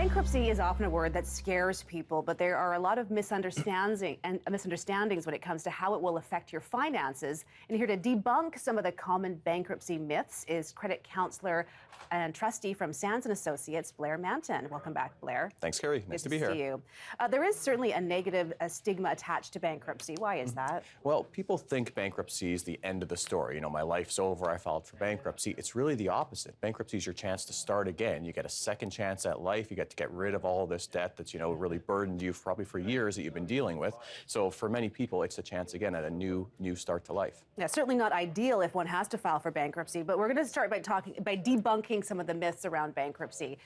Bankruptcy is often a word that scares people, but there are a lot of misunderstandings when it comes to how it will affect your finances. And here to debunk some of the common bankruptcy myths is credit counselor and trustee from Sands & Associates, Blair Mantin. Welcome back, Blair. Thanks, Carrie. Nice to be here. See you. There is certainly a negative stigma attached to bankruptcy. Why is that? Well, people think bankruptcy is the end of the story. You know, my life's over, I filed for bankruptcy. It's really the opposite. Bankruptcy is your chance to start again. You get a second chance at life. You get to get rid of all this debt that's, really burdened you probably for years that you've been dealing with. So for many people, it's a chance again at a new start to life. Yeah, certainly not ideal if one has to file for bankruptcy, but we're going to start by debunking some of the myths around bankruptcy,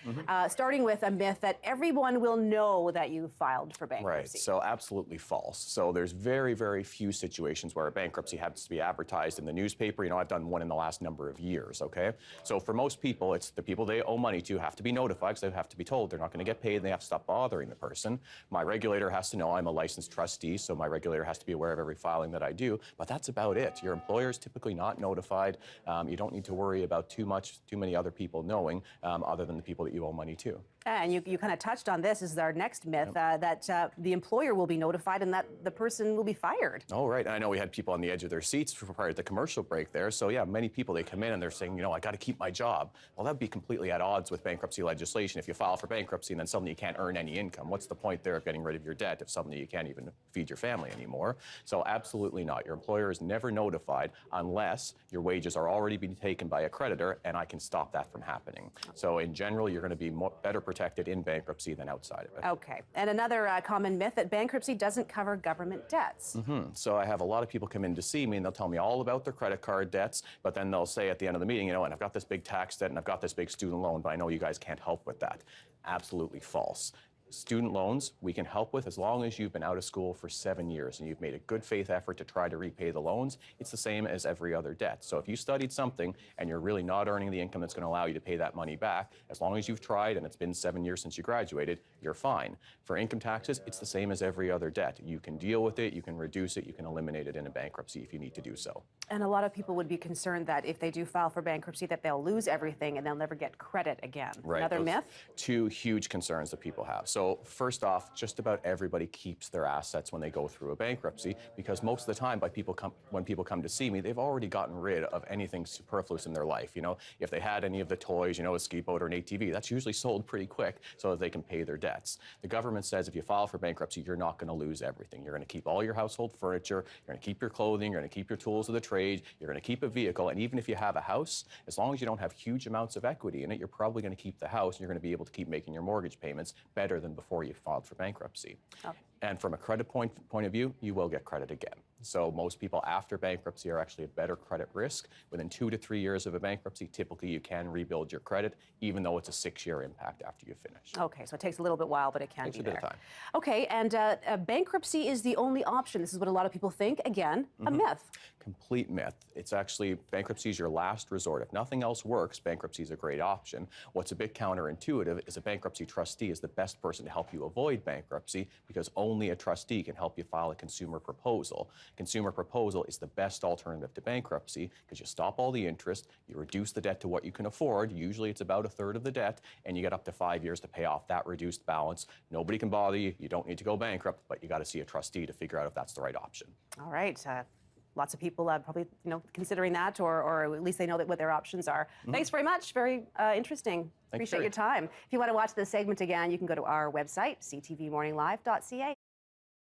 starting with a myth that everyone will know that you filed for bankruptcy. Right, so absolutely false. So there's very, very few situations where a bankruptcy happens to be advertised in the newspaper. I've done one in the last number of years, okay? So for most people, it's the people they owe money to have to be notified because they have to be told they're not going to get paid and they have to stop bothering the person. My regulator has to know I'm a licensed trustee, so my regulator has to be aware of every filing that I do, but that's about it. Your employer is typically not notified. You don't need to worry about too many other people knowing, other than the people that you owe money to. And you kind of touched on this is our next myth, that the employer will be notified and that the person will be fired. Oh, right. And I know we had people on the edge of their seats prior to the commercial break there. So yeah, many people, they come in and they're saying, I got to keep my job. Well, that'd be completely at odds with bankruptcy legislation. If you file for bankruptcy and then suddenly you can't earn any income, what's the point there of getting rid of your debt if suddenly you can't even feed your family anymore? So absolutely not. Your employer is never notified unless your wages are already being taken by a creditor, and I can stop that from happening. So in general, you're going to be better protected in bankruptcy than outside of it. Okay. And another common myth that bankruptcy doesn't cover government debts. So I have a lot of people come in to see me and they'll tell me all about their credit card debts, but then they'll say at the end of the meeting, and I've got this big tax debt and I've got this big student loan, but I know you guys can't help with that. Absolutely false. Student loans, we can help with as long as you've been out of school for 7 years and you've made a good faith effort to try to repay the loans. It's the same as every other debt. So if you studied something and you're really not earning the income that's going to allow you to pay that money back, as long as you've tried and it's been 7 years since you graduated, you're fine. For income taxes, it's the same as every other debt. You can deal with it, you can reduce it, you can eliminate it in a bankruptcy if you need to do so. And a lot of people would be concerned that if they do file for bankruptcy that they'll lose everything and they'll never get credit again. Right. Another myth? Two huge concerns that people have. So first off, just about everybody keeps their assets when they go through a bankruptcy, because most of the time when people come to see me, they've already gotten rid of anything superfluous in their life. If they had any of the toys, a ski boat or an ATV, that's usually sold pretty quick so that they can pay their debts. The government says if you file for bankruptcy, you're not going to lose everything. You're going to keep all your household furniture, you're going to keep your clothing, you're going to keep your tools of the trade, you're going to keep a vehicle, and even if you have a house, as long as you don't have huge amounts of equity in it, you're probably going to keep the house and you're going to be able to keep making your mortgage payments better than before you filed for bankruptcy. Oh. And from a credit point of view, you will get credit again. So most people after bankruptcy are actually a better credit risk. Within 2 to 3 years of a bankruptcy, typically you can rebuild your credit, even though it's a 6-year impact after you finish. Okay, so it takes a little bit while, but it can be there. Takes a bit of time. Okay, and bankruptcy is the only option. This is what a lot of people think. Again, a myth. Complete myth. It's actually, bankruptcy is your last resort. If nothing else works, bankruptcy is a great option. What's a bit counterintuitive is a bankruptcy trustee is the best person to help you avoid bankruptcy, because only a trustee can help you file a consumer proposal. Consumer proposal is the best alternative to bankruptcy because you stop all the interest, you reduce the debt to what you can afford. Usually it's about a third of the debt, and you get up to 5 years to pay off that reduced balance. Nobody can bother you. You don't need to go bankrupt, but you got to see a trustee to figure out if that's the right option. All right. Lots of people probably considering that, or at least they know what their options are. Thanks very much. Very interesting. Appreciate your time. If you want to watch this segment again, you can go to our website, ctvmorninglive.ca.